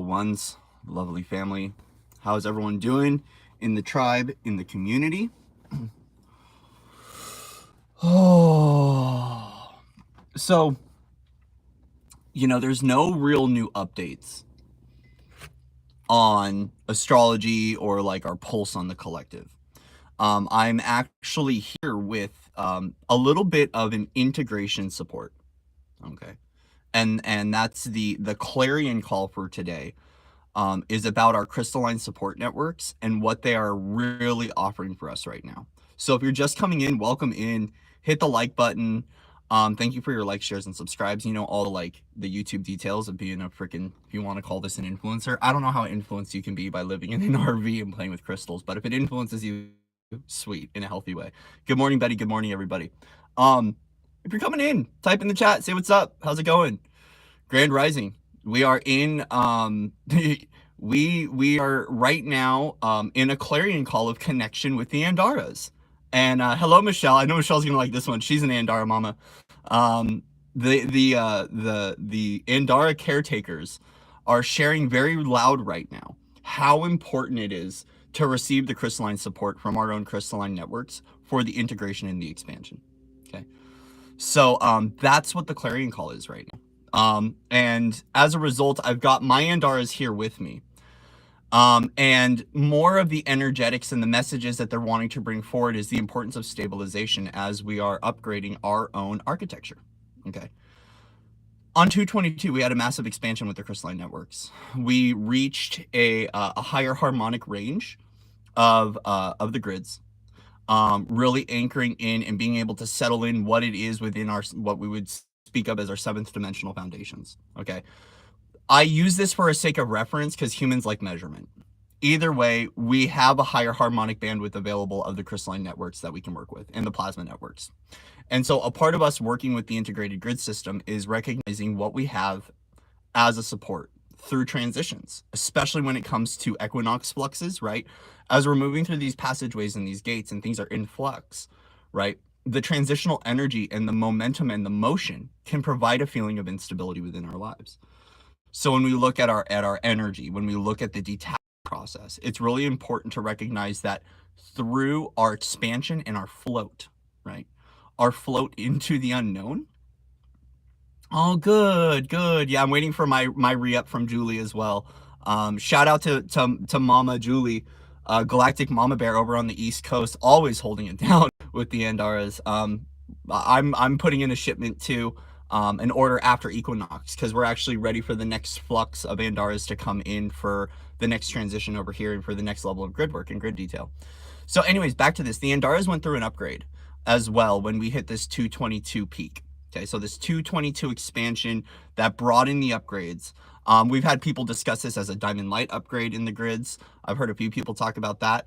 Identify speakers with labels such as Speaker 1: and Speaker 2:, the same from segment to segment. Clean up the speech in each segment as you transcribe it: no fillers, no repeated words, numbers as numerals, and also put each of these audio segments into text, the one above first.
Speaker 1: ones, lovely family. How's everyone doing in the tribe, in the community? Oh, so, there's no real new updates on astrology or like our pulse on the collective. I'm actually here with a little bit of an integration support. Okay. And that's the clarion call for today. Is about our crystalline support networks and what they are really offering for us right now. So if you're just coming in, welcome in, hit the like button. Thank you for your likes, shares, and subscribes. All the YouTube details of being a freaking, if you want to call this an influencer. I don't know how influenced you can be by living in an RV and playing with crystals, but if it influences you, sweet, in a healthy way. Good morning, Betty. Good morning, everybody. If you're coming in, type in the chat, say what's up. How's it going? Grand Rising. We are in we are right now in a clarion call of connection with the Andaras. And hello, Michelle. I know Michelle's gonna like this one. She's an Andara mama. The Andara caretakers are sharing very loud right now how important it is to receive the crystalline support from our own crystalline networks for the integration and the expansion. Okay, so that's what the clarion call is right now. And as a result, I've got my Andaras here with me. And more of the energetics and the messages that they're wanting to bring forward is the importance of stabilization as we are upgrading our own architecture. Okay. On 222, we had a massive expansion with the crystalline networks. We reached a higher harmonic range of the grids. Really anchoring in and being able to settle in what it is within what we would speak of as our seventh dimensional foundations. Okay. I use this for a sake of reference because humans like measurement. Either way, we have a higher harmonic bandwidth available of the crystalline networks that we can work with and the plasma networks. And so a part of us working with the integrated grid system is recognizing what we have as a support through transitions, especially when it comes to equinox fluxes, right? As we're moving through these passageways and these gates and things are in flux, right? The transitional energy and the momentum and the motion can provide a feeling of instability within our lives. So when we look at our energy, when we look at the detachment process, it's really important to recognize that through our expansion and our float, right? Our float into the unknown. Oh, good. Yeah, I'm waiting for my re-up from Julie as well. Shout out to Mama Julie, Galactic Mama Bear over on the East Coast, always holding it down with the Andaras. I'm putting in a shipment too, an order after equinox, because we're actually ready for the next flux of Andaras to come in for the next transition over here and for the next level of grid work and grid detail. So anyways, back to this. The Andaras went through an upgrade as well when we hit this 222 peak. Okay, so this 222 expansion that brought in the upgrades. We've had people discuss this as a diamond light upgrade in the grids. I've heard a few people talk about that.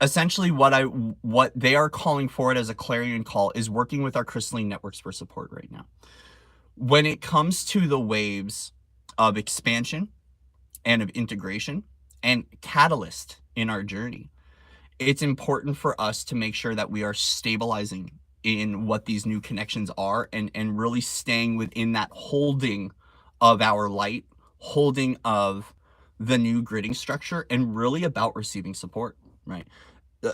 Speaker 1: Essentially, what they are calling for it as a clarion call is working with our crystalline networks for support right now. When it comes to the waves of expansion and of integration and catalyst in our journey, it's important for us to make sure that we are stabilizing in what these new connections are and really staying within that holding of our light, holding of the new gridding structure, and really about receiving support, right?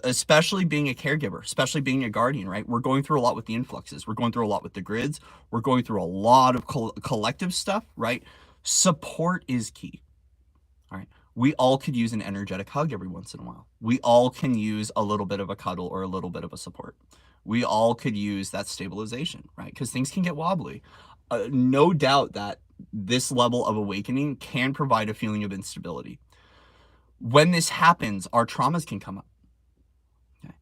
Speaker 1: Especially being a caregiver, especially being a guardian, right? We're going through a lot with the influxes. We're going through a lot with the grids. We're going through a lot of collective stuff, right? Support is key, all right? We all could use an energetic hug every once in a while. We all can use a little bit of a cuddle or a little bit of a support. We all could use that stabilization, right? Because things can get wobbly. No doubt that this level of awakening can provide a feeling of instability. When this happens, our traumas can come up. Okay?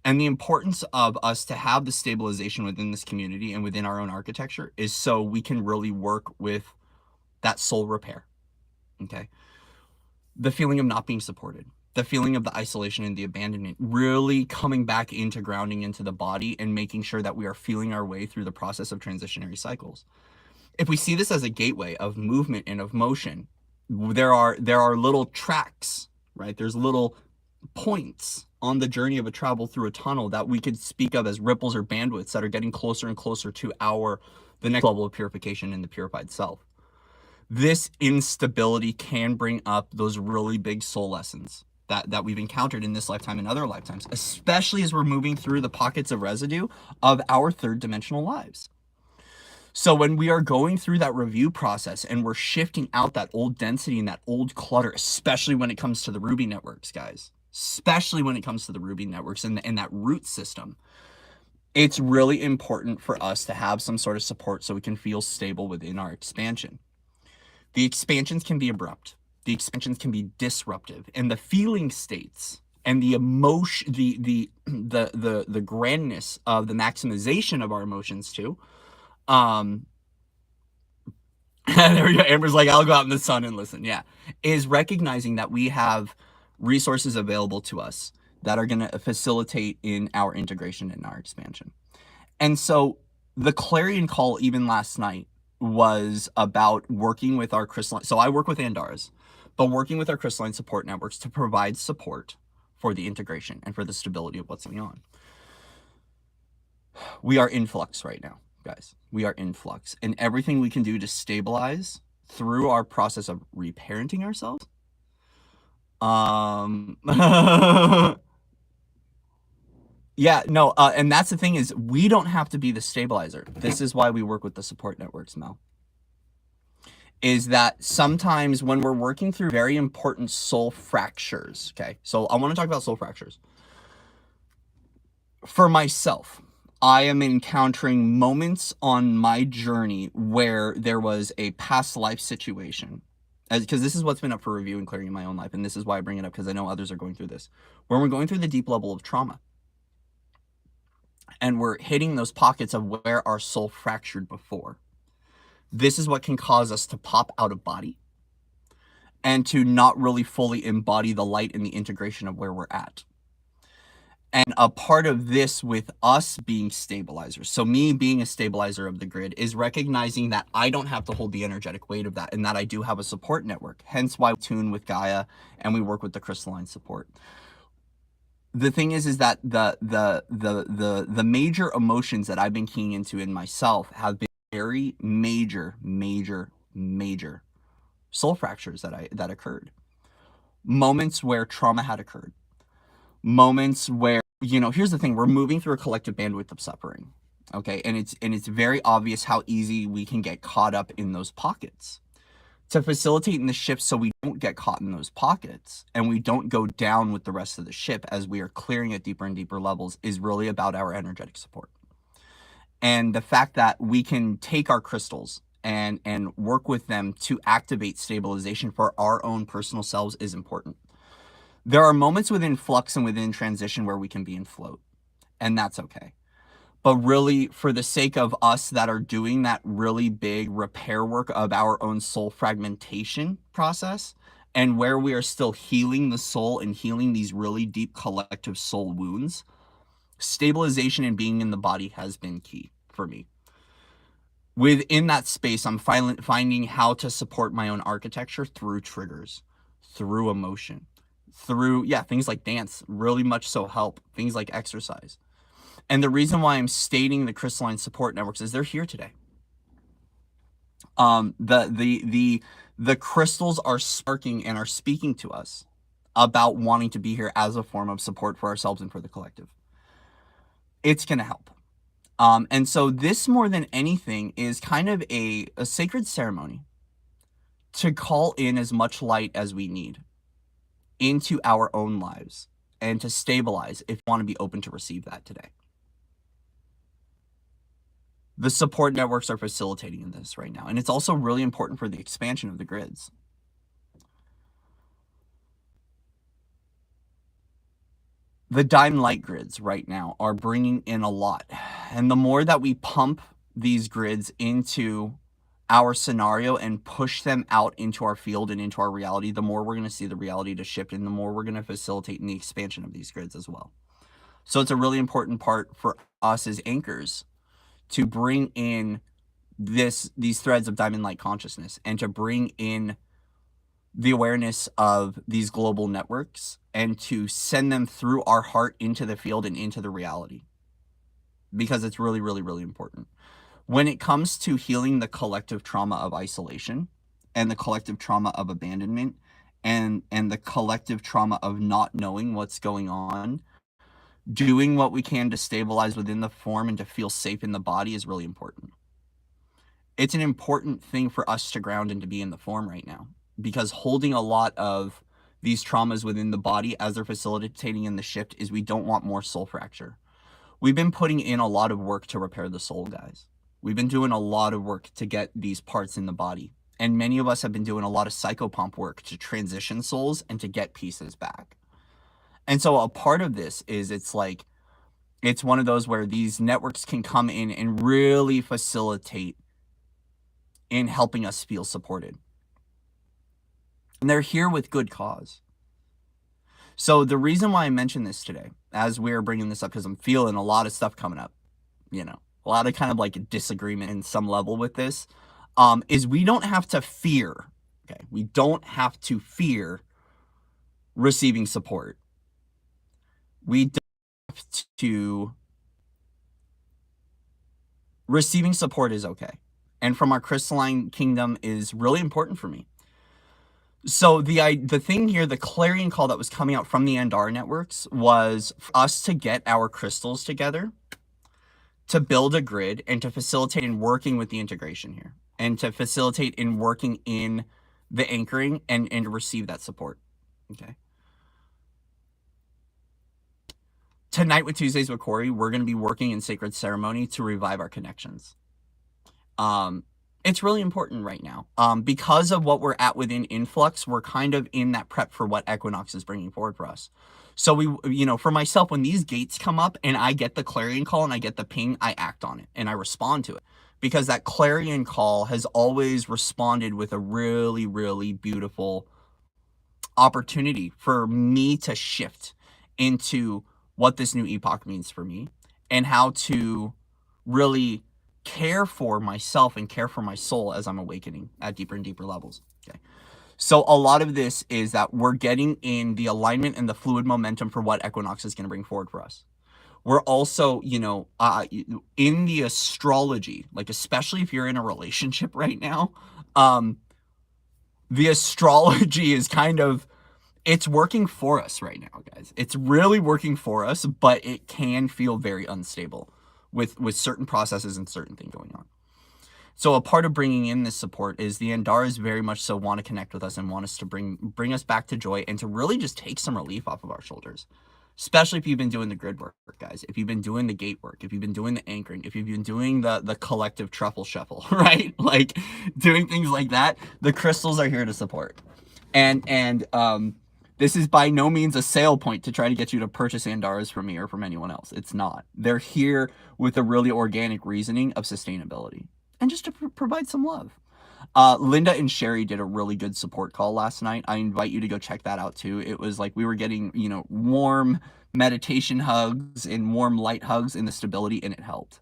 Speaker 1: And the importance of us to have the stabilization within this community and within our own architecture is so we can really work with that soul repair. Okay? The feeling of not being supported, the feeling of the isolation and the abandonment, really coming back into grounding into the body and making sure that we are feeling our way through the process of transitionary cycles. If we see this as a gateway of movement and of motion, there are little tracks, right? There's little points on the journey of a travel through a tunnel that we could speak of as ripples or bandwidths that are getting closer and closer to the next level of purification in the purified self. this instability can bring up those really big soul lessons that we've encountered in this lifetime and other lifetimes, especially as we're moving through the pockets of residue of our third dimensional lives. So when we are going through that review process and we're shifting out that old density and that old clutter, especially when it comes to the Ruby networks, guys, especially when it comes to the Ruby networks and that root system, it's really important for us to have some sort of support so we can feel stable within our expansion. The expansions can be abrupt. The expansions can be disruptive, and the feeling states and the emotion, the grandness of the maximization of our emotions too. There we go. Amber's like, I'll go out in the sun and listen. Yeah, is recognizing that we have resources available to us that are going to facilitate in our integration and our expansion. And so the clarion call, even last night, was about working with our crystalline. So I work with Andaras, but working with our crystalline support networks to provide support for the integration and for the stability of what's going on. We are in flux right now, guys. We are in flux, and everything we can do to stabilize through our process of reparenting ourselves. Yeah, no, and that's the thing is we don't have to be the stabilizer. This is why we work with the support networks, Mel. Is that sometimes when we're working through very important soul fractures, okay? So I want to talk about soul fractures. For myself, I am encountering moments on my journey where there was a past life situation, because this is what's been up for review and clearing in my own life, and this is why I bring it up, because I know others are going through this. When we're going through the deep level of trauma, and we're hitting those pockets of where our soul fractured before. This is what can cause us to pop out of body and to not really fully embody the light and the integration of where we're at. And a part of this with us being stabilizers, so me being a stabilizer of the grid, is recognizing that I don't have to hold the energetic weight of that, and that I do have a support network. Hence why we tune with Gaia and we work with the Crystalline Support. The thing is that the major emotions that I've been keying into in myself have been very major soul fractures that occurred. Moments where trauma had occurred. Moments where, here's the thing, we're moving through a collective bandwidth of suffering. Okay, and it's very obvious how easy we can get caught up in those pockets. To facilitate in the shift so we don't get caught in those pockets and we don't go down with the rest of the ship as we are clearing at deeper and deeper levels is really about our energetic support. And the fact that we can take our crystals and work with them to activate stabilization for our own personal selves is important. There are moments within flux and within transition where we can be in float, and that's okay. But really, for the sake of us that are doing that really big repair work of our own soul fragmentation process, and where we are still healing the soul and healing these really deep collective soul wounds, stabilization and being in the body has been key for me. Within that space, I'm finding how to support my own architecture through triggers, through emotion, through, things like dance, really much so help, things like exercise. And the reason why I'm stating the Crystalline Support Networks is they're here today. The crystals are sparking and are speaking to us about wanting to be here as a form of support for ourselves and for the collective. It's going to help. And so this, more than anything, is kind of a sacred ceremony to call in as much light as we need into our own lives and to stabilize if you want to be open to receive that today. The support networks are facilitating in this right now. And it's also really important for the expansion of the grids. The diamond light grids right now are bringing in a lot. And the more that we pump these grids into our scenario and push them out into our field and into our reality, the more we're going to see the reality to shift, and the more we're going to facilitate in the expansion of these grids as well. So it's a really important part for us as anchors to bring in these threads of diamond light consciousness and to bring in the awareness of these global networks and to send them through our heart into the field and into the reality, because it's really, really, really important. When it comes to healing the collective trauma of isolation, and the collective trauma of abandonment and the collective trauma of not knowing what's going on, doing what we can to stabilize within the form and to feel safe in the body is really important. It's an important thing for us to ground and to be in the form right now, because holding a lot of these traumas within the body as they're facilitating in the shift is we don't want more soul fracture. We've been putting in a lot of work to repair the soul, guys. We've been doing a lot of work to get these parts in the body. And many of us have been doing a lot of psychopomp work to transition souls and to get pieces back. And so a part of this is it's one of those where these networks can come in and really facilitate in helping us feel supported. And they're here with good cause. So the reason why I mention this today, as we're bringing this up, because I'm feeling a lot of stuff coming up, a lot of kind of like disagreement in some level with this, is we don't have to fear, okay? We don't have to fear receiving support. We don't have to, receiving support is okay. And from our crystalline kingdom is really important for me. So the thing here, the clarion call that was coming out from the Andara networks was for us to get our crystals together, to build a grid, and to facilitate in working with the integration here, and to facilitate in working in the anchoring and to receive that support. Okay. Tonight with Tuesdays with Corey, we're going to be working in sacred ceremony to revive our connections. It's really important right now. Because of what we're at within influx, we're kind of in that prep for what equinox is bringing forward for us. So for myself, when these gates come up and I get the clarion call and I get the ping, I act on it and I respond to it, because that clarion call has always responded with a really, really beautiful opportunity for me to shift into what this new epoch means for me and how to really care for myself and care for my soul as I'm awakening at deeper and deeper levels. Okay. So a lot of this is that we're getting in the alignment and the fluid momentum for what equinox is going to bring forward for us. We're also, in the astrology, like especially if you're in a relationship right now, the astrology is kind of, it's working for us right now, guys. It's really working for us, but it can feel very unstable with certain processes and certain things going on. So a part of bringing in this support is the Andaras very much so want to connect with us and want us to bring us back to joy and to really just take some relief off of our shoulders. Especially if you've been doing the grid work, guys. If you've been doing the gate work, if you've been doing the anchoring, if you've been doing the collective truffle shuffle, right? Like doing things like that, the crystals are here to support. And this is by no means a sale point to try to get you to purchase Andaras from me or from anyone else. It's not. They're here with a really organic reasoning of sustainability and just to provide some love. Linda and Sherry did a really good support call last night. I invite you to go check that out too. It was like we were getting, warm meditation hugs and warm light hugs in the stability, and it helped.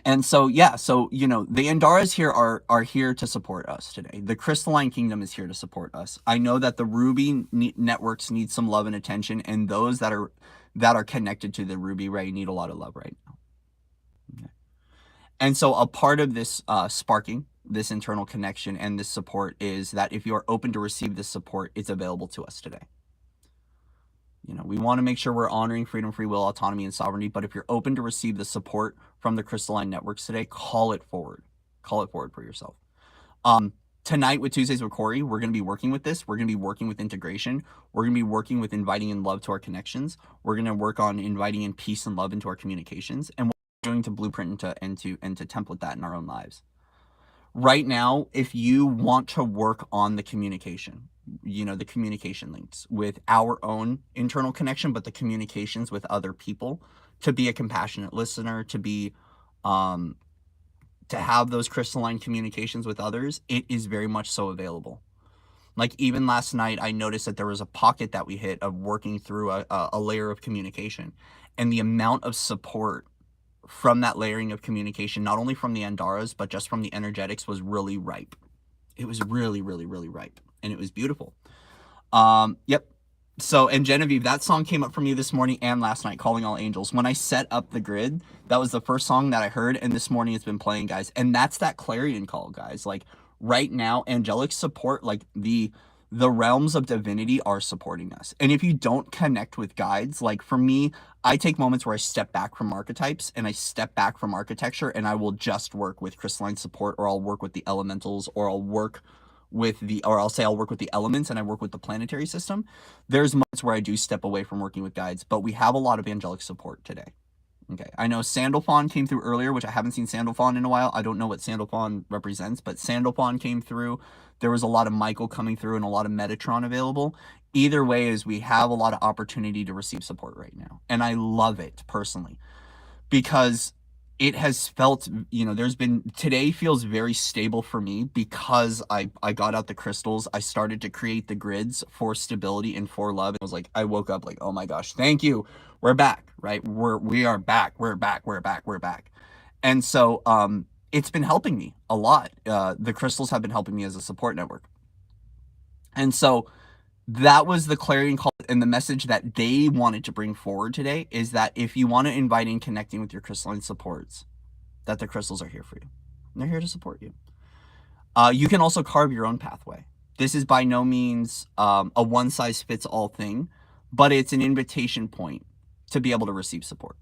Speaker 1: And so, the Andaras here are here to support us today. The Crystalline Kingdom is here to support us. I know that the Ruby networks need some love and attention, and those that are connected to the Ruby Ray need a lot of love right now. Okay. And so a part of this sparking, this internal connection and this support is that if you are open to receive this support, it's available to us today. We want to make sure we're honoring freedom, free will, autonomy, and sovereignty. But if you're open to receive the support from the Crystalline Networks today, call it forward. Call it forward for yourself. Tonight with Tuesdays with Corey, we're going to be working with this. We're going to be working with integration. We're going to be working with inviting in love to our connections. We're going to work on inviting in peace and love into our communications. And we're going to blueprint and to template that in our own lives. Right now, if you want to work on the communication, the communication links with our own internal connection, but the communications with other people, to be a compassionate listener, to be, to have those crystalline communications with others, it is very much so available. Like even last night, I noticed that there was a pocket that we hit of working through a layer of communication, and the amount of support from that layering of communication, not only from the Andaras, but just from the energetics, was really ripe. It was really, really, really ripe. And it was beautiful. Yep. So, and Genevieve, that song came up for me this morning and last night, Calling All Angels. When I set up the grid, that was the first song that I heard, and this morning it's been playing, guys. And that's that clarion call, guys. Like right now, angelic support, like the realms of divinity are supporting us. And if you don't connect with guides, like for me, I take moments where I step back from archetypes and I step back from architecture, and I will just work with crystalline support, or I'll work with the elementals, or I'll say I'll work with the elements and I work with the planetary system. There's months where I do step away from working with guides, but we have a lot of angelic support today. Okay, I know Sandalphon came through earlier, which I haven't seen Sandalphon in a while. I don't know what Sandalphon represents, but Sandalphon came through. There was a lot of Michael coming through and a lot of Metatron available. Either way, is we have a lot of opportunity to receive support right now, and I love it personally because it has felt, there's been, today feels very stable for me because I got out the crystals. I started to create the grids for stability and for love. It was like, I woke up like, oh my gosh, thank you. We're back, right? We are back. We're back. We're back. We're back. And so, it's been helping me a lot. The crystals have been helping me as a support network. And so that was the clarion call, and the message that they wanted to bring forward today is that if you want to invite in connecting with your crystalline supports, that the crystals are here for you. They're here to support you. You can also carve your own pathway. This is by no means a one-size-fits-all thing, but it's an invitation point to be able to receive support.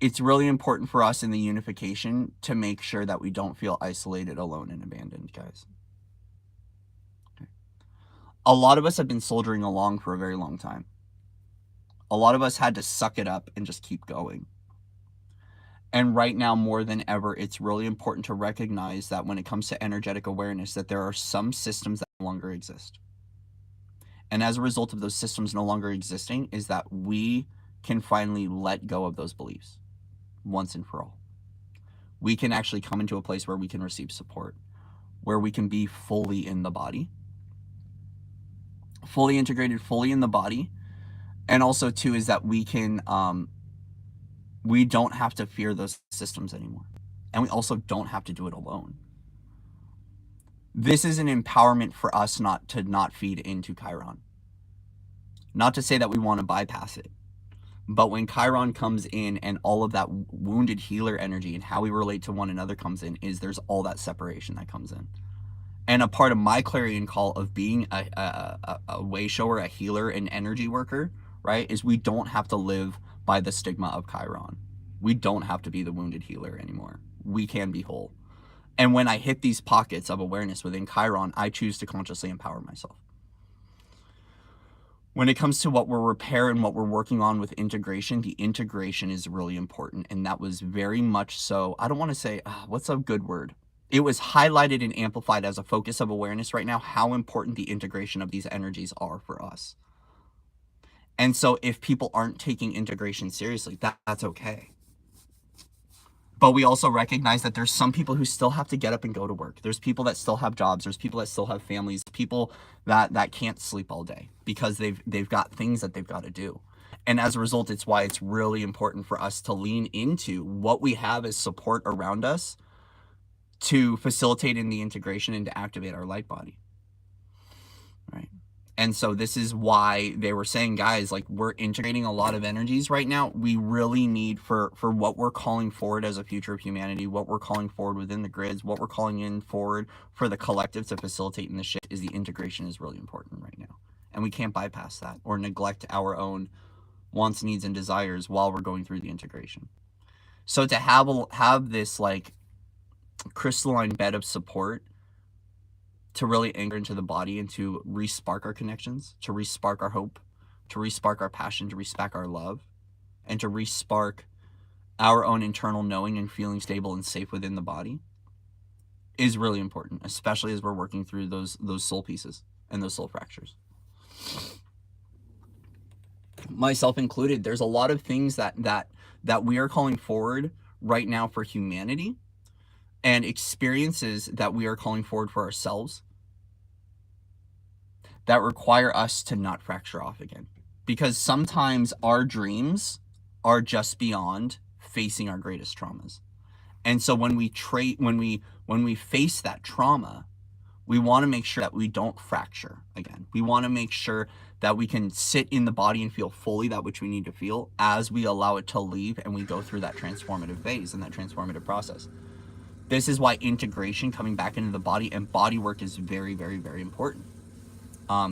Speaker 1: It's really important for us in the unification to make sure that we don't feel isolated, alone, and abandoned, guys. Okay. A lot of us have been soldiering along for a very long time. A lot of us had to suck it up and just keep going. And right now, more than ever, it's really important to recognize that when it comes to energetic awareness, that there are some systems that no longer exist. And as a result of those systems no longer existing, is that we can finally let go of those beliefs once and for all. We can actually come into a place where we can receive support, where we can be fully in the body, fully integrated, fully in the body. And also, too, is that we can, we don't have to fear those systems anymore. And we also don't have to do it alone. This is an empowerment for us not to feed into Chiron. Not to say that we want to bypass it. But when Chiron comes in and all of that wounded healer energy and how we relate to one another comes in, is there's all that separation that comes in. And a part of my clarion call of being a way shower, a healer, an energy worker, right, is we don't have to live by the stigma of Chiron. We don't have to be the wounded healer anymore. We can be whole. And when I hit these pockets of awareness within Chiron, I choose to consciously empower myself. When it comes to what we're repairing and what we're working on with integration, the integration is really important. And that was very much so, I don't want to say, what's a good word? It was highlighted and amplified as a focus of awareness right now, how important the integration of these energies are for us. And so if people aren't taking integration seriously, that's okay. But we also recognize that there's some people who still have to get up and go to work. There's people that still have jobs. There's people that still have families. People that can't sleep all day because they've got things that they've got to do. And as a result, it's why it's really important for us to lean into what we have as support around us to facilitate in the integration and to activate our light body. Right. And so this is why they were saying, guys, like, we're integrating a lot of energies right now. We really need for what we're calling forward as a future of humanity, what we're calling forward within the grids, what we're calling in forward for the collective to facilitate in the shift, is the integration is really important right now. And we can't bypass that or neglect our own wants, needs, and desires while we're going through the integration. So to have this like crystalline bed of support to really anchor into the body and to re-spark our connections, to re-spark our hope, to re-spark our passion, to re-spark our love, and to re-spark our own internal knowing and feeling stable and safe within the body is really important, especially as we're working through those soul pieces and those soul fractures. Myself included, there's a lot of things that we are calling forward right now for humanity, and experiences that we are calling forward for ourselves that require us to not fracture off again. Because sometimes our dreams are just beyond facing our greatest traumas. And so when we face that trauma, we want to make sure that we don't fracture again. We want to make sure that we can sit in the body and feel fully that which we need to feel as we allow it to leave and we go through that transformative phase and that transformative process. This is why integration, coming back into the body, and body work is very, very, very important,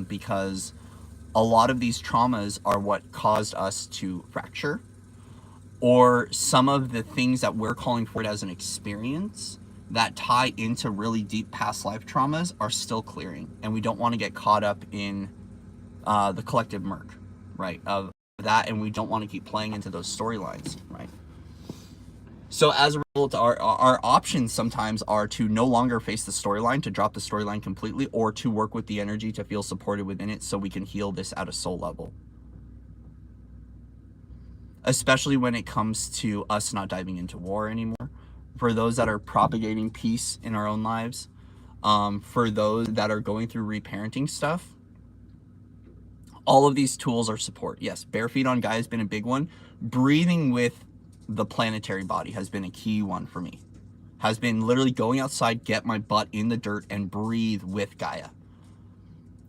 Speaker 1: because a lot of these traumas are what caused us to fracture, or some of the things that we're calling for it as an experience that tie into really deep past life traumas are still clearing, and we don't want to get caught up in the collective murk, right, of that, and we don't want to keep playing into those storylines, right? So as a result, our options sometimes are to no longer face the storyline, to drop the storyline completely, or to work with the energy to feel supported within it so we can heal this at a soul level. Especially when it comes to us not diving into war anymore. For those that are propagating peace in our own lives, for those that are going through reparenting stuff, all of these tools are support. Yes, bare feet on Gaia has been a big one. Breathing with the planetary body has been a key one for me. Has been literally going outside, get my butt in the dirt, and breathe with Gaia.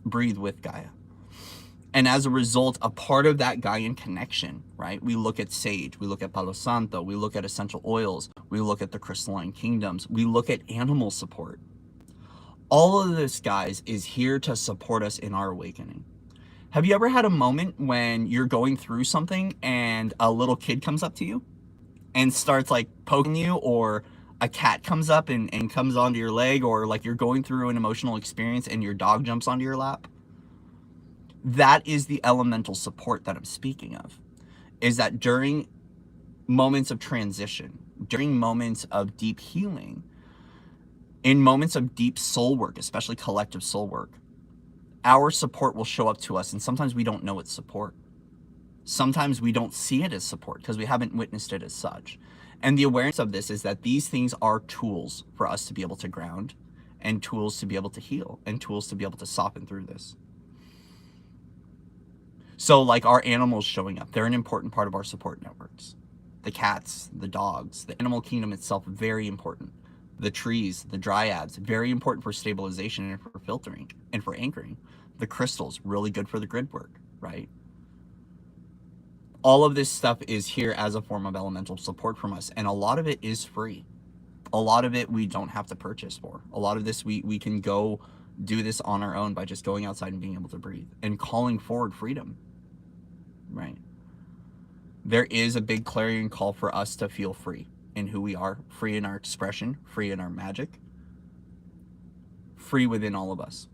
Speaker 1: Breathe with Gaia. And as a result, a part of that Gaian connection, right? We look at sage, we look at Palo Santo, we look at essential oils, we look at the crystalline kingdoms, we look at animal support. All of this, guys, is here to support us in our awakening. Have you ever had a moment when you're going through something and a little kid comes up to you and starts like poking you, or a cat comes up and comes onto your leg, or like you're going through an emotional experience and your dog jumps onto your lap? That is the elemental support that I'm speaking of, is that during moments of transition, during moments of deep healing, in moments of deep soul work, especially collective soul work, our support will show up to us, and sometimes we don't know it's support. Sometimes we don't see it as support because we haven't witnessed it as such. And the awareness of this is that these things are tools for us to be able to ground, and tools to be able to heal, and tools to be able to soften through this. So like our animals showing up, they're an important part of our support networks. The cats, the dogs, the animal kingdom itself, very important. The trees, the dryads, very important for stabilization and for filtering and for anchoring. The crystals, really good for the grid work, right? All of this stuff is here as a form of elemental support from us, and a lot of it is free. A lot of it we don't have to purchase for. A lot of this we can go do this on our own by just going outside and being able to breathe and calling forward freedom, right? There is a big clarion call for us to feel free in who we are, free in our expression, free in our magic, free within all of us.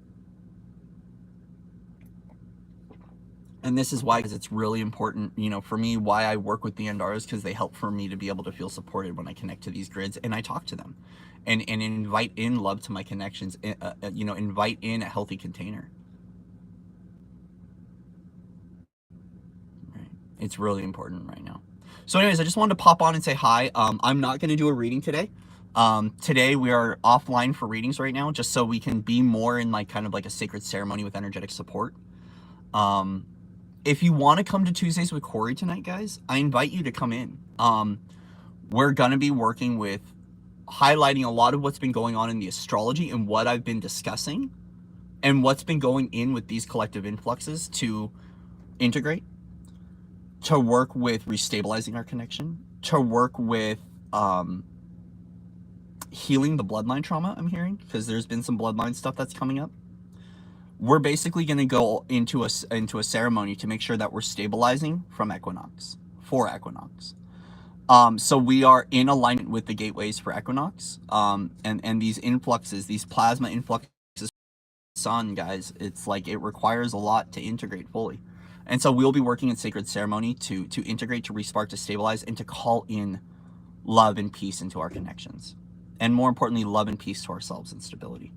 Speaker 1: And this is why, because it's really important, you know, for me, why I work with the Andaras, because they help for me to be able to feel supported when I connect to these grids and I talk to them and invite in love to my connections, you know, invite in a healthy container. Right. It's really important right now. So anyways, I just wanted to pop on and say hi. I'm not going to do a reading today. Today we are offline for readings right now, just so we can be more in like kind of like a sacred ceremony with energetic support. If you want to come to Tuesdays with Corey tonight, guys, I invite you to come in. We're going to be working with highlighting a lot of what's been going on in the astrology and what I've been discussing and what's been going in with these collective influxes to integrate, to work with restabilizing our connection, to work with healing the bloodline trauma I'm hearing, because there's been some bloodline stuff that's coming up. We're basically going to go into a ceremony to make sure that we're stabilizing from equinox, for equinox. So we are in alignment with the gateways for equinox, and these influxes, these plasma influxes, sun, guys, it's like it requires a lot to integrate fully. And so we'll be working in sacred ceremony to integrate, to respark, to stabilize, and to call in love and peace into our connections. And more importantly, love and peace to ourselves and stability.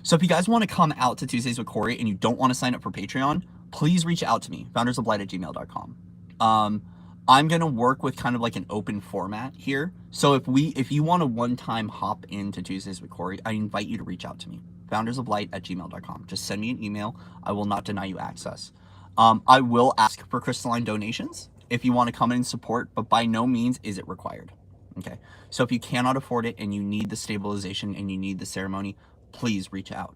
Speaker 1: So if you guys want to come out to Tuesdays with Corey and you don't want to sign up for Patreon, please reach out to me, foundersoflight@gmail.com. I'm going to work with kind of like an open format here. So if you want to one-time hop into Tuesdays with Corey, I invite you to reach out to me, foundersoflight@gmail.com. Just send me an email. I will not deny you access. I will ask for crystalline donations if you want to come in and support, but by no means is it required. Okay. So if you cannot afford it and you need the stabilization and you need the ceremony, please reach out.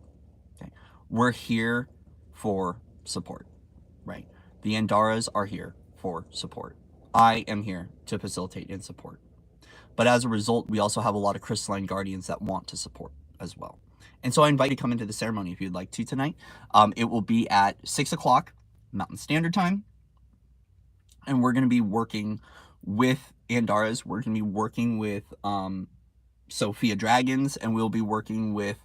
Speaker 1: Okay. We're here for support, right? The Andaras are here for support. I am here to facilitate and support. But as a result, we also have a lot of crystalline guardians that want to support as well. And so I invite you to come into the ceremony if you'd like to tonight. It will be at 6 o'clock Mountain Standard Time. And we're going to be working with Andaras. We're going to be working with Sophia Dragons, and we'll be working with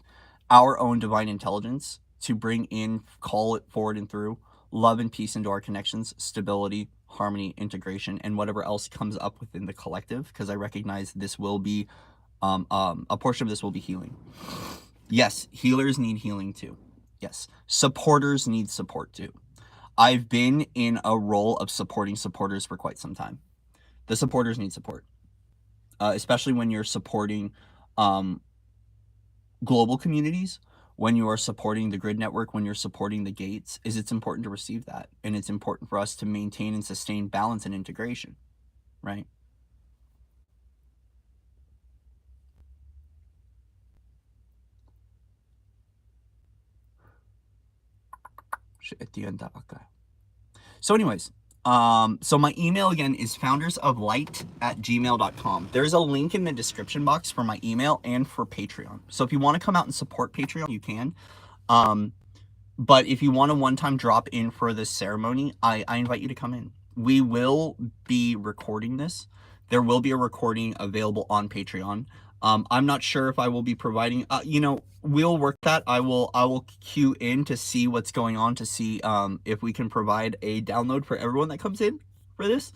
Speaker 1: our own divine intelligence to bring in, call it forward and through, love and peace into our connections, stability, harmony, integration, and whatever else comes up within the collective, because I recognize this will be, a portion of this will be healing. Yes, healers need healing too. Yes, supporters need support too. I've been in a role of supporting supporters for quite some time. The supporters need support, especially when you're supporting global communities, when you are supporting the grid network, when you're supporting the gates, it's important to receive that. And it's important for us to maintain and sustain balance and integration, right? So anyways, so my email again is foundersoflight@gmail.com. There's a link in the description box for my email and for Patreon. So if you want to come out and support Patreon, you can. But if you want a one-time drop in for this ceremony, I invite you to come in. We will be recording this. There will be a recording available on Patreon. I'm not sure if I will be providing, we'll work that. I will queue in to see what's going on, to see if we can provide a download for everyone that comes in for this.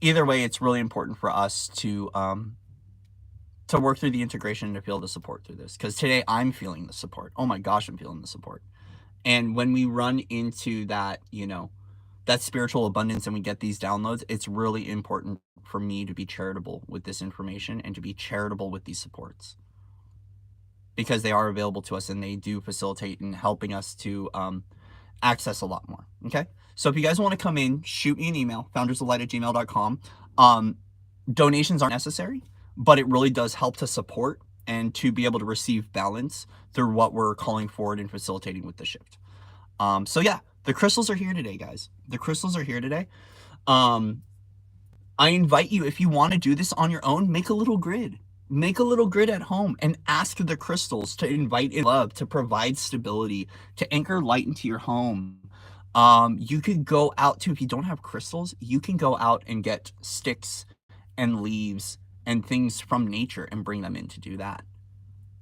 Speaker 1: Either way, it's really important for us to work through the integration and to feel the support through this. Because today I'm feeling the support. Oh my gosh, I'm feeling the support. And when we run into that, that spiritual abundance and we get these downloads, it's really important for me to be charitable with this information and to be charitable with these supports, because they are available to us and they do facilitate in helping us to access a lot more. Okay. So if you guys want to come in, shoot me an email, foundersoflight@gmail.com. Donations aren't necessary, but it really does help to support and to be able to receive balance through what we're calling forward and facilitating with the shift. So yeah, the crystals are here today, guys. The crystals are here today. I invite you, if you want to do this on your own, make a little grid. Make a little grid at home and ask the crystals to invite in love, to provide stability, to anchor light into your home. You could go out to, if you don't have crystals, you can go out and get sticks and leaves and things from nature and bring them in to do that,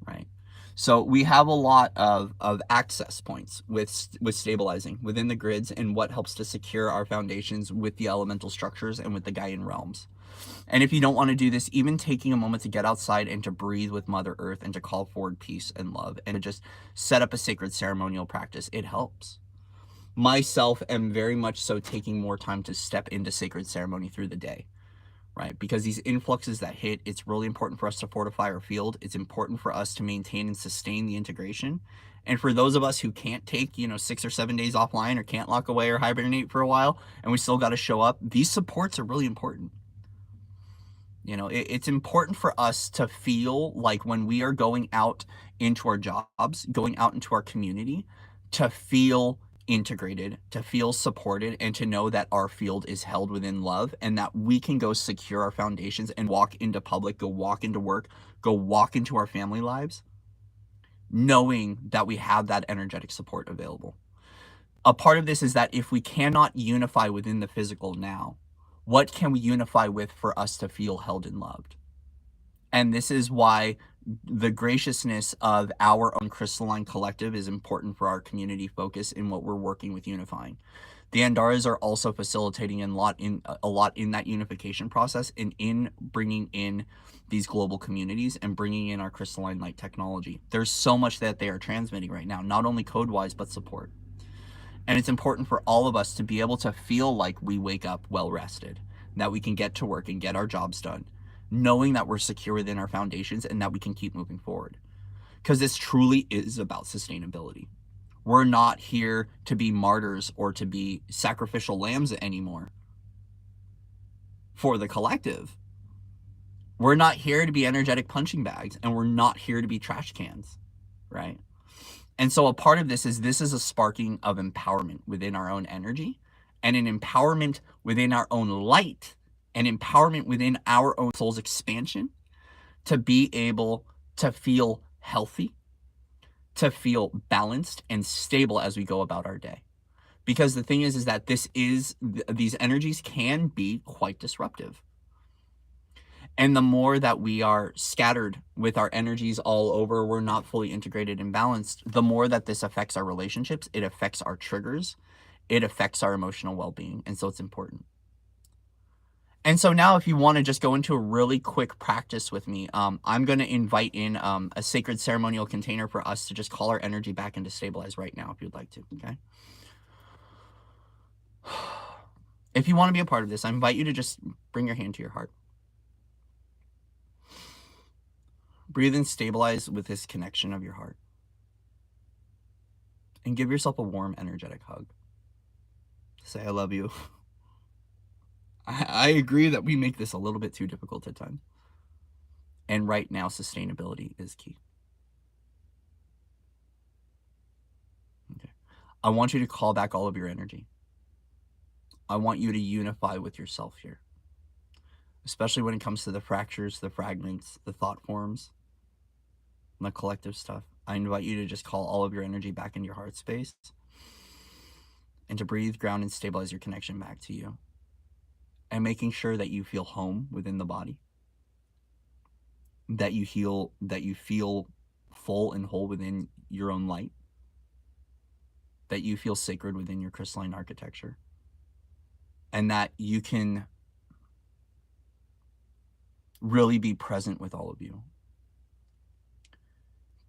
Speaker 1: right? So we have a lot of access points with stabilizing within the grids and what helps to secure our foundations with the elemental structures and with the Gaian realms. And if you don't want to do this, even taking a moment to get outside and to breathe with Mother Earth and to call forward peace and love and to just set up a sacred ceremonial practice, it helps. Myself am very much so taking more time to step into sacred ceremony through the day, right? Because these influxes that hit, it's really important for us to fortify our field. It's important for us to maintain and sustain the integration. And for those of us who can't take, 6 or 7 days offline or can't lock away or hibernate for a while, and we still got to show up, these supports are really important. It's important for us to feel like when we are going out into our jobs, going out into our community, to feel integrated, to feel supported, and to know that our field is held within love and that we can go secure our foundations and walk into public, go walk into work, go walk into our family lives, knowing that we have that energetic support available. A part of this is that if we cannot unify within the physical now, what can we unify with for us to feel held and loved? And this is why the graciousness of our own crystalline collective is important for our community focus in what we're working with unifying. The Andaras are also facilitating a lot in that unification process and in bringing in these global communities and bringing in our crystalline light technology. There's so much that they are transmitting right now, not only code-wise, but support. And it's important for all of us to be able to feel like we wake up well-rested, that we can get to work and get our jobs done, knowing that we're secure within our foundations and that we can keep moving forward. Because this truly is about sustainability. We're not here to be martyrs or to be sacrificial lambs anymore for the collective. We're not here to be energetic punching bags, and we're not here to be trash cans, right? And so a part of this is a sparking of empowerment within our own energy, and an empowerment within our own light, and empowerment within our own soul's expansion to be able to feel healthy, to feel balanced and stable as we go about our day. Because the thing is that these energies can be quite disruptive. And the more that we are scattered with our energies all over, we're not fully integrated and balanced, the more that this affects our relationships, it affects our triggers, it affects our emotional well-being. And so it's important. And so now if you want to just go into a really quick practice with me, I'm going to invite in a sacred ceremonial container for us to just call our energy back into stabilize right now if you'd like to, okay? If you want to be a part of this, I invite you to just bring your hand to your heart. Breathe and stabilize with this connection of your heart. And give yourself a warm, energetic hug. Say, I love you. I agree that we make this a little bit too difficult at times. And right now, sustainability is key. Okay. I want you to call back all of your energy. I want you to unify with yourself here. Especially when it comes to the fractures, the fragments, the thought forms, and the collective stuff. I invite you to just call all of your energy back into your heart space and to breathe, ground, and stabilize your connection back to you. And making sure that you feel home within the body, that you feel full and whole within your own light, that you feel sacred within your crystalline architecture, and that you can really be present with all of you.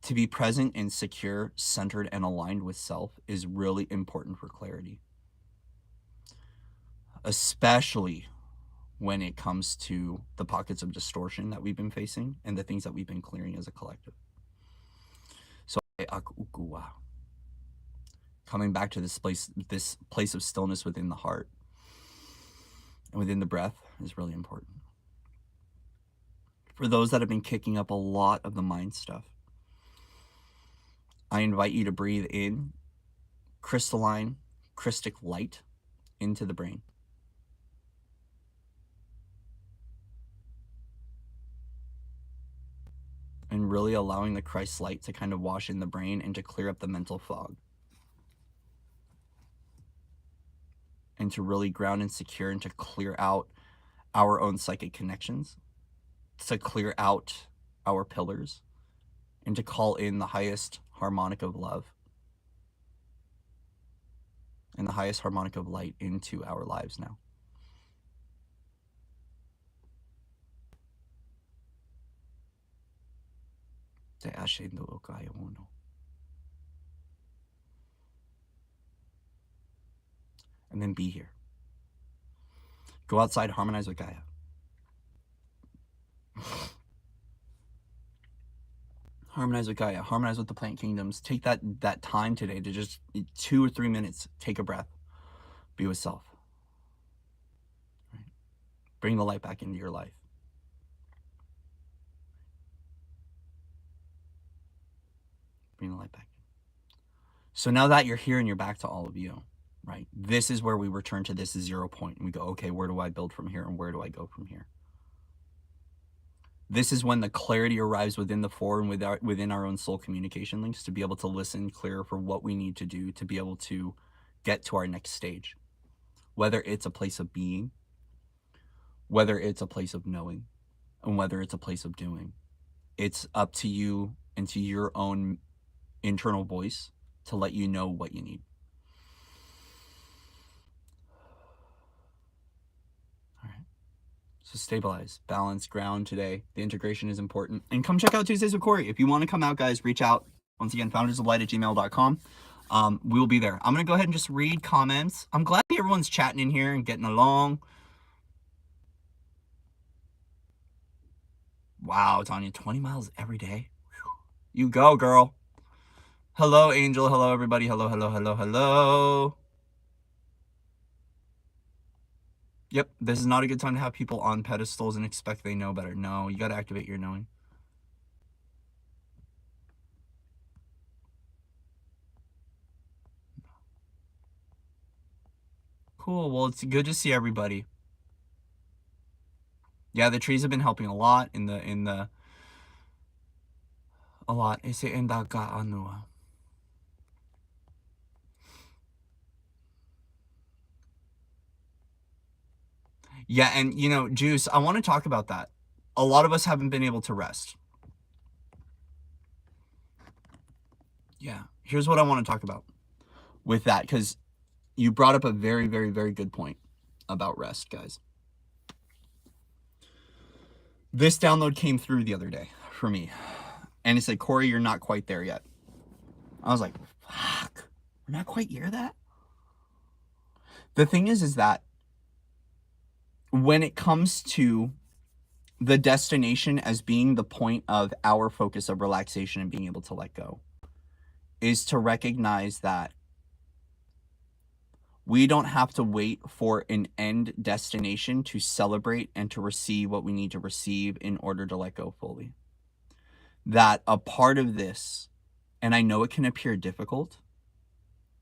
Speaker 1: To be present and secure, centered, and aligned with self is really important for clarity, especially when it comes to the pockets of distortion that we've been facing and the things that we've been clearing as a collective. So coming back to this place of stillness within the heart and within the breath is really important. For those that have been kicking up a lot of the mind stuff, I invite you to breathe in crystalline, crystic light into the brain. And really allowing the Christ light to kind of wash in the brain and to clear up the mental fog. And to really ground and secure and to clear out our own psychic connections, to clear out our pillars, and to call in the highest harmonic of love and the highest harmonic of light into our lives now. And then be here. Go outside, harmonize with Gaia. Harmonize with Gaia, harmonize with the plant kingdoms. Take that time today to just 2 or 3 minutes, take a breath, be with self. Right? Bring the light back into your life. Bring the light back. So now that you're here and you're back to all of you, right? This is where we return to this 0 point and we go, okay, where do I build from here and where do I go from here? This is when the clarity arrives within the four and within our own soul communication links to be able to listen clearer for what we need to do to be able to get to our next stage. Whether it's a place of being, whether it's a place of knowing, and whether it's a place of doing. It's up to you and to your own internal voice to let you know what you need. All right. So stabilize, balance, ground today. The integration is important. And come check out Tuesdays with Corey. If you want to come out, guys, reach out. Once again, foundersoflight@gmail.com. We'll be there. I'm going to go ahead and just read comments. I'm glad everyone's chatting in here and getting along. Wow, Tanya, 20 miles every day. Whew. You go, girl. Hello, Angel. Hello, everybody. Hello, hello, hello, hello, hello. Yep, this is not a good time to have people on pedestals and expect they know better. No, you got to activate your knowing. Cool. Well, it's good to see everybody. Yeah, the trees have been helping a lot a lot. Ese endaga anua. Yeah, and Juice, I want to talk about that. A lot of us haven't been able to rest. Yeah. Here's what I want to talk about with that, because you brought up a very, very, very good point about rest, guys. This download came through the other day for me, and it said, Corey, you're not quite there yet. I was like, fuck, we're not quite near that? The thing is that when it comes to the destination as being the point of our focus of relaxation and being able to let go, is to recognize that we don't have to wait for an end destination to celebrate and to receive what we need to receive in order to let go fully. That a part of this, and I know it can appear difficult,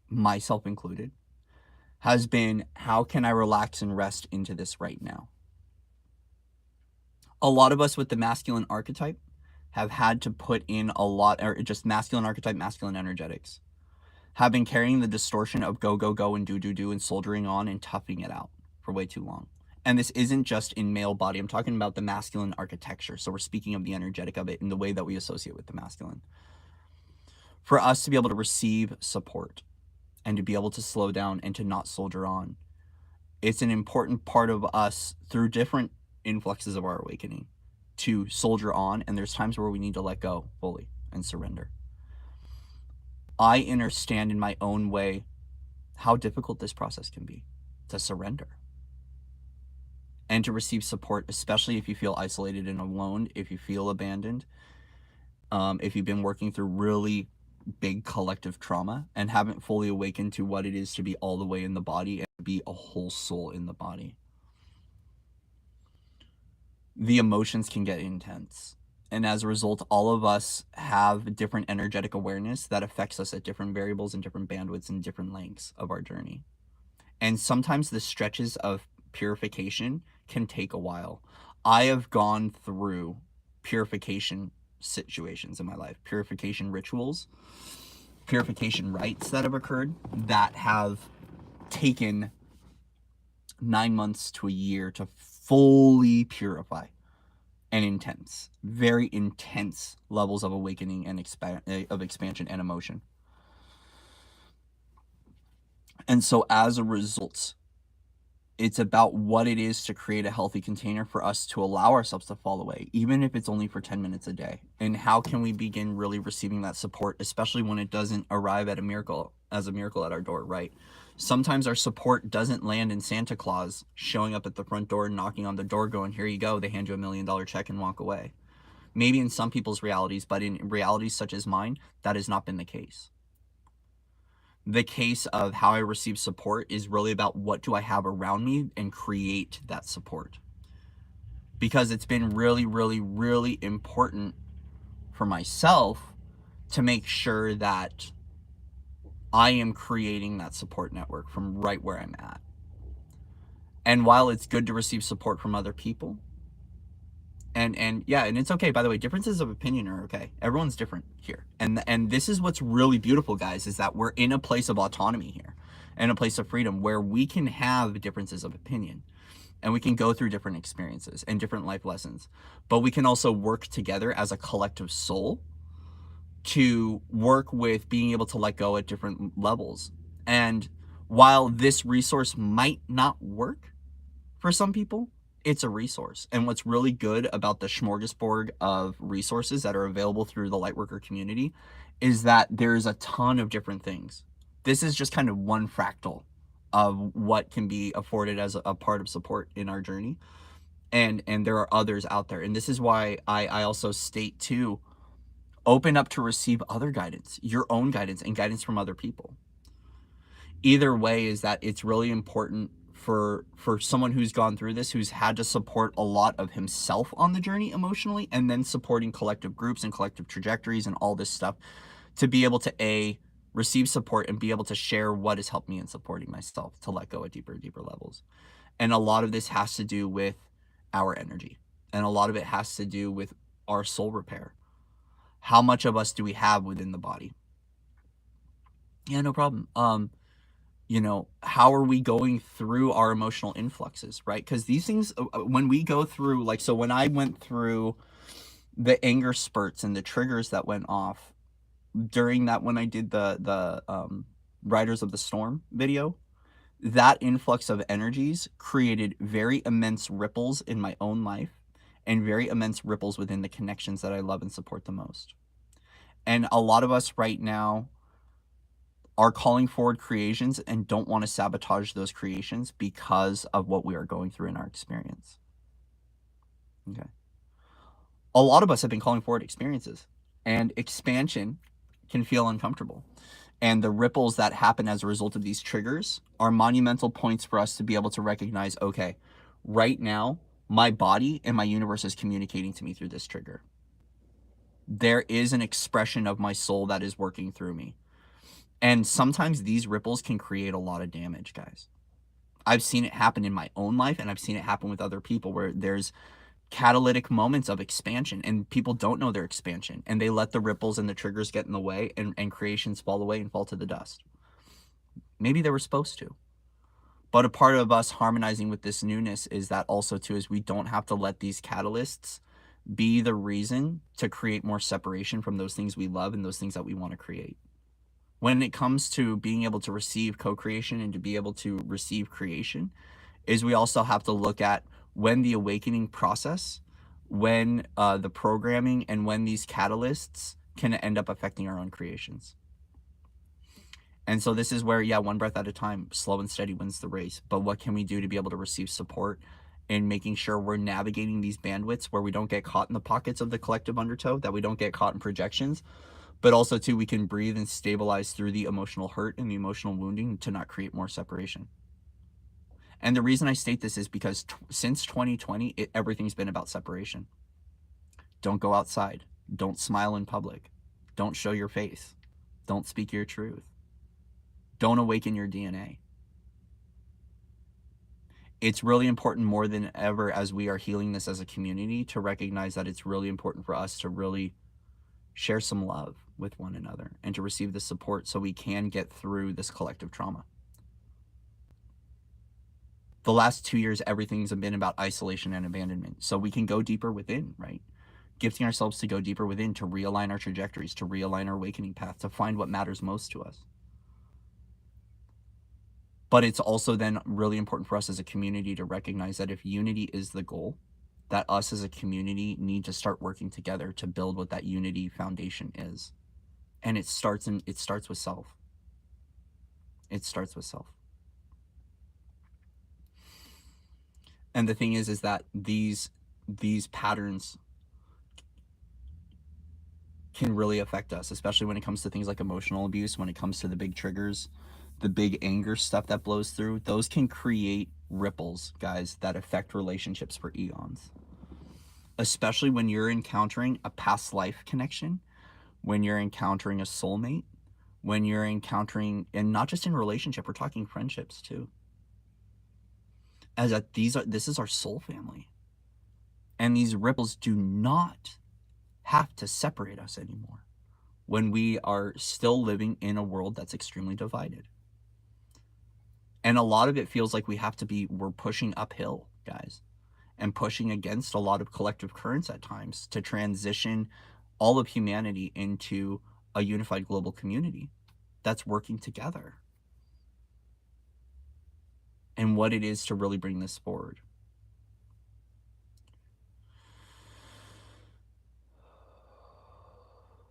Speaker 1: myself included, has been, how can I relax and rest into this right now? A lot of us with the masculine archetype have had to put in a lot, or just masculine archetype, masculine energetics, have been carrying the distortion of go, go, go, and do, and soldiering on and toughing it out for way too long. And this isn't just in male body. I'm talking about the masculine architecture. So we're speaking of the energetic of it in the way that we associate with the masculine. For us to be able to receive support and to be able to slow down and to not soldier on, it's an important part of us through different influxes of our awakening to soldier on. And there's times where we need to let go fully and surrender. I understand in my own way how difficult this process can be, to surrender and to receive support, especially if you feel isolated and alone, if you feel abandoned, if you've been working through really big collective trauma and haven't fully awakened to what it is to be all the way in the body and be a whole soul in the body. The emotions can get intense. And as a result, all of us have different energetic awareness that affects us at different variables and different bandwidths and different lengths of our journey. And sometimes the stretches of purification can take a while. I have gone through purification situations in my life, purification rituals, purification rites that have occurred that have taken 9 months to a year to fully purify. And intense, very intense levels of awakening and expansion and emotion. And so as a result, it's about what it is to create a healthy container for us to allow ourselves to fall away, even if it's only for 10 minutes a day. And how can we begin really receiving that support, especially when it doesn't arrive at as a miracle at our door, right? Sometimes our support doesn't land in Santa Claus showing up at the front door, knocking on the door, going, here you go, they hand you $1 million check and walk away. Maybe in some people's realities, but in realities such as mine, that has not been the case. The case of how I receive support is really about what do I have around me and create that support. Because it's been really, really, really important for myself to make sure that I am creating that support network from right where I'm at. And while it's good to receive support from other people, and yeah, and it's okay, by the way, differences of opinion are okay. Everyone's different here. And this is what's really beautiful, guys, is that we're in a place of autonomy here, and a place of freedom where we can have differences of opinion. And we can go through different experiences and different life lessons. But we can also work together as a collective soul to work with being able to let go at different levels. And while this resource might not work for some people, it's a resource. And what's really good about the smorgasbord of resources that are available through the Lightworker community is that there's a ton of different things. This is just kind of one fractal of what can be afforded as a part of support in our journey. And there are others out there. And this is why I also state too, open up to receive other guidance, your own guidance and guidance from other people. Either way is that it's really important for someone who's gone through this, who's had to support a lot of himself on the journey emotionally, and then supporting collective groups and collective trajectories and all this stuff, to be able to receive support and be able to share what has helped me in supporting myself to let go at deeper and deeper levels. And a lot of this has to do with our energy, and a lot of it has to do with our soul repair. How much of us do we have within the body? Yeah, no problem. How are we going through our emotional influxes, right? Because these things, when we go through, like, so when I went through the anger spurts and the triggers that went off during that, when I did the Riders of the Storm video, that influx of energies created very immense ripples in my own life, and very immense ripples within the connections that I love and support the most. And a lot of us right now are calling forward creations and don't want to sabotage those creations because of what we are going through in our experience. Okay. A lot of us have been calling forward experiences, and expansion can feel uncomfortable. And the ripples that happen as a result of these triggers are monumental points for us to be able to recognize, okay, right now, my body and my universe is communicating to me through this trigger. There is an expression of my soul that is working through me. And sometimes these ripples can create a lot of damage, guys. I've seen it happen in my own life, and I've seen it happen with other people, where there's catalytic moments of expansion and people don't know their expansion, and they let the ripples and the triggers get in the way, and creations fall away and fall to the dust. Maybe they were supposed to. But a part of us harmonizing with this newness is that also too, is we don't have to let these catalysts be the reason to create more separation from those things we love and those things that we want to create. When it comes to being able to receive co-creation and to be able to receive creation, is we also have to look at when the awakening process, when the programming, and when these catalysts can end up affecting our own creations. And so this is where, yeah, one breath at a time, slow and steady wins the race. But what can we do to be able to receive support in making sure we're navigating these bandwidths where we don't get caught in the pockets of the collective undertow, that we don't get caught in projections, but also too, we can breathe and stabilize through the emotional hurt and the emotional wounding to not create more separation. And the reason I state this is because since 2020, everything's been about separation. Don't go outside. Don't smile in public. Don't show your face. Don't speak your truth. Don't awaken your DNA. It's really important, more than ever, as we are healing this as a community, to recognize that it's really important for us to really share some love with one another and to receive the support so we can get through this collective trauma. The last 2 years, everything's been about isolation and abandonment. So we can go deeper within, right? Gifting ourselves to go deeper within, to realign our trajectories, to realign our awakening path, to find what matters most to us. But it's also then really important for us as a community to recognize that if unity is the goal, that us as a community need to start working together to build what that unity foundation is. And it starts with self. It starts with self. And the thing is that these patterns can really affect us, especially when it comes to things like emotional abuse, when it comes to the big triggers, the big anger stuff that blows through. Those can create ripples, guys, that affect relationships for eons. Especially when you're encountering a past life connection, when you're encountering a soulmate, when you're encountering, and not just in relationship, we're talking friendships too. This is our soul family. And these ripples do not have to separate us anymore when we are still living in a world that's extremely divided. And a lot of it feels like we're pushing uphill, guys, and pushing against a lot of collective currents at times to transition all of humanity into a unified global community that's working together. And what it is to really bring this forward.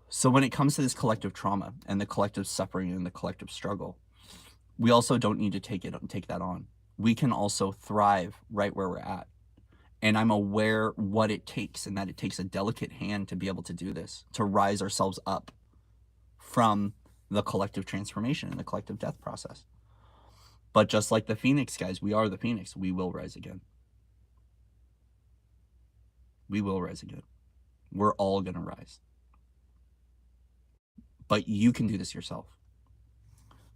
Speaker 1: So when it comes to this collective trauma and the collective suffering and the collective struggle, we also don't need to take that on. We can also thrive right where we're at. And I'm aware what it takes, and that it takes a delicate hand to be able to do this, to rise ourselves up from the collective transformation and the collective death process. But just like the phoenix, guys, we are the phoenix. We will rise again. We will rise again. We're all going to rise. But you can do this yourself.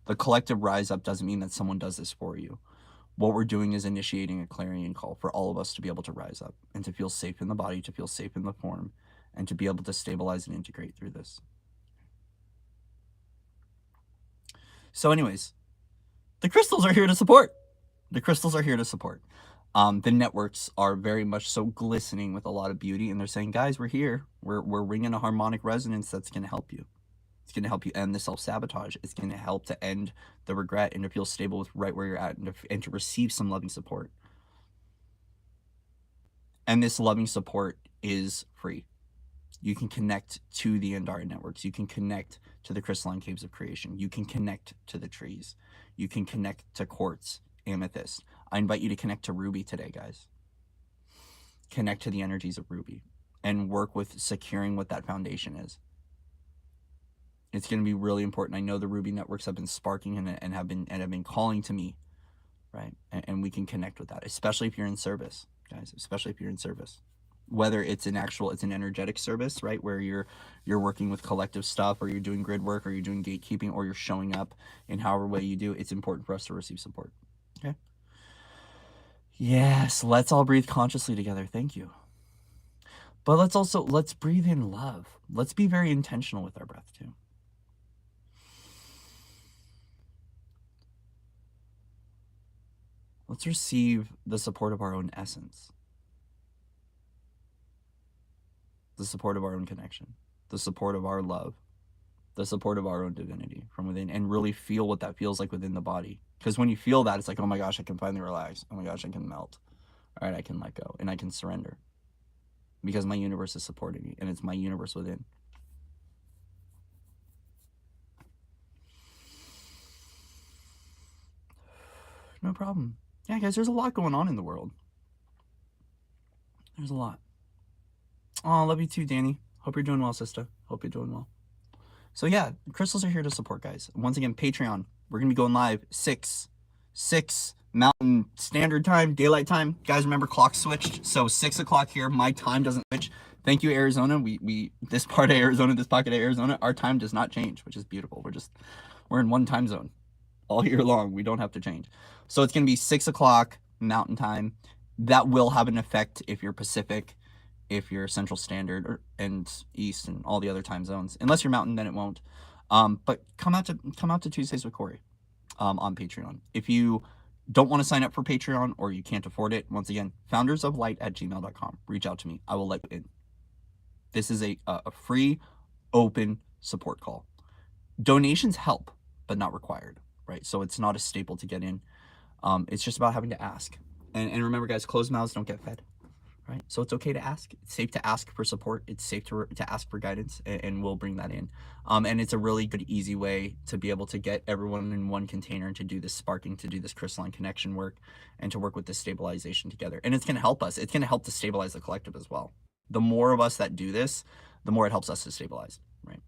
Speaker 1: The collective rise up doesn't mean that someone does this for you. What we're doing is initiating a clarion call for all of us to be able to rise up and to feel safe in the body, to feel safe in the form, and to be able to stabilize and integrate through this. So anyways, the crystals are here to support. The crystals are here to support. The networks are very much so glistening with a lot of beauty, and they're saying, guys, we're here. We're ringing a harmonic resonance that's going to help you. It's going to help you end the self-sabotage. It's going to help to end the regret and to feel stable with right where you're at, and to receive some loving support. And this loving support is free. You can connect to the Andara networks. You can connect to the crystalline caves of creation. You can connect to the trees. You can connect to quartz, amethyst. I invite you to connect to ruby today, guys. Connect to the energies of ruby and work with securing what that foundation is. It's going to be really important. I know the ruby networks have been sparking and have been calling to me, right? And we can connect with that, especially if you're in service, guys. Especially if you're in service, whether it's an energetic service, right, where you're working with collective stuff, or you're doing grid work, or you're doing gatekeeping, or you're showing up in however way you do. It's important for us to receive support. Okay. Yes, let's all breathe consciously together. Thank you. But let's breathe in love. Let's be very intentional with our breath too. Let's receive the support of our own essence, the support of our own connection, the support of our love, the support of our own divinity from within, and really feel what that feels like within the body. Because when you feel that, it's like, oh my gosh, I can finally relax. Oh my gosh, I can melt. All right, I can let go and I can surrender because my universe is supporting me, and it's my universe within. No problem. Yeah, guys, there's a lot going on in the world. There's a lot. Oh, love you too, Danny. Hope you're doing well, sister. Hope you're doing well. So yeah, crystals are here to support, guys. Once again, Patreon. We're going to be going live 6 Mountain Standard Time, daylight time. Guys, remember, clock switched. So 6 o'clock here. My time doesn't switch. Thank you, Arizona. We this part of Arizona, this pocket of Arizona, our time does not change, which is beautiful. We're in one time zone all year long. We don't have to change. So it's going to be 6 o'clock Mountain Time. That will have an effect if you're Pacific, if you're Central Standard, and East, and all the other time zones. Unless you're Mountain, then it won't. But come out to Tuesdays with Corey on Patreon. If you don't want to sign up for Patreon, or you can't afford it, once again, foundersoflight@gmail.com. Reach out to me. I will let you in. This is a free, open support call. Donations help, but not required, right? So it's not a staple to get in. It's just about having to ask. And remember, guys, closed mouths don't get fed, right? So it's okay to ask. It's safe to ask for support. It's safe to ask for guidance, and we'll bring that in. And it's a really good, easy way to be able to get everyone in one container and to do this sparking, to do this crystalline connection work, and to work with this stabilization together. And it's going to help us. It's going to help to stabilize the collective as well. The more of us that do this, the more it helps us to stabilize, right?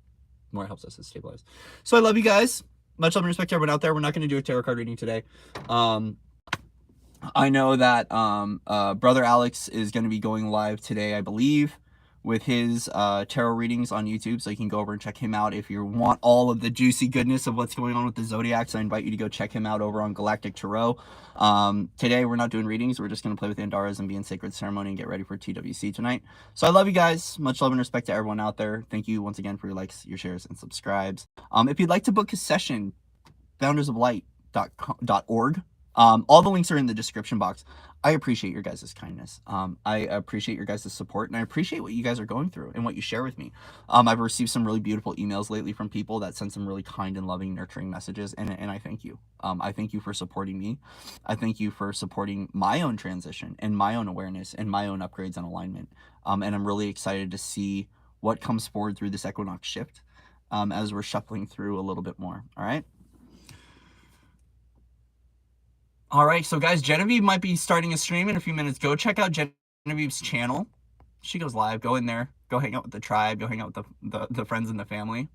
Speaker 1: The more it helps us to stabilize. So I love you guys. Much love and respect to everyone out there. We're not going to do a tarot card reading today. I know that Brother Alex is going to be going live today, I believe, with his tarot readings on YouTube. So you can go over and check him out if you want all of the juicy goodness of what's going on with the Zodiacs. I invite you to go check him out over on Galactic Tarot. Today, we're not doing readings. We're just going to play with Andaras and be in sacred ceremony and get ready for TWC tonight. So I love you guys. Much love and respect to everyone out there. Thank you once again for your likes, your shares, and subscribes. If you'd like to book a session, foundersoflight.org. All the links are in the description box. I appreciate your guys' kindness. I appreciate your guys' support, and I appreciate what you guys are going through and what you share with me. I've received some really beautiful emails lately from people that send some really kind and loving, nurturing messages, and I thank you. I thank you for supporting me. I thank you for supporting my own transition and my own awareness and my own upgrades and alignment. And I'm really excited to see what comes forward through this equinox shift as we're shuffling through a little bit more. All right. All right, so guys, Genevieve might be starting a stream in a few minutes. Go check out Genevieve's channel. She goes live. Go in there. Go hang out with the tribe. Go hang out with the friends and the family.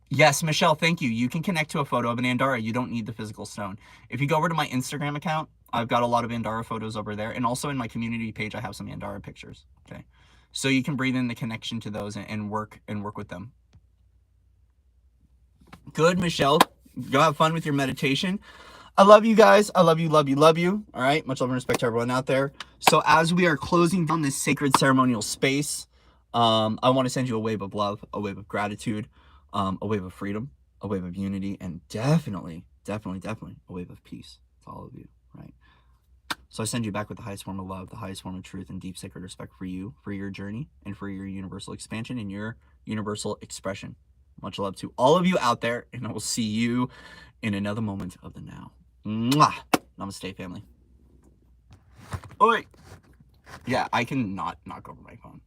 Speaker 1: Yes, Michelle, thank you. You can connect to a photo of an Andara. You don't need the physical stone. If you go over to my Instagram account, I've got a lot of Andara photos over there. And also in my community page, I have some Andara pictures. Okay. So you can breathe in the connection to those and work with them. Good, Michelle. Go have fun with your meditation. I love you guys. I love you, love you, love you. All right. Much love and respect to everyone out there. So as we are closing down this sacred ceremonial space, I want to send you a wave of love, a wave of gratitude, a wave of freedom, a wave of unity, and definitely a wave of peace to all of you, right? So I send you back with the highest form of love, the highest form of truth, and deep sacred respect for you, for your journey, and for your universal expansion and your universal expression. Much love to all of you out there, and I will see you in another moment of the now. Mwah! Namaste, family. Oh, wait. Yeah, I can not knock over my phone.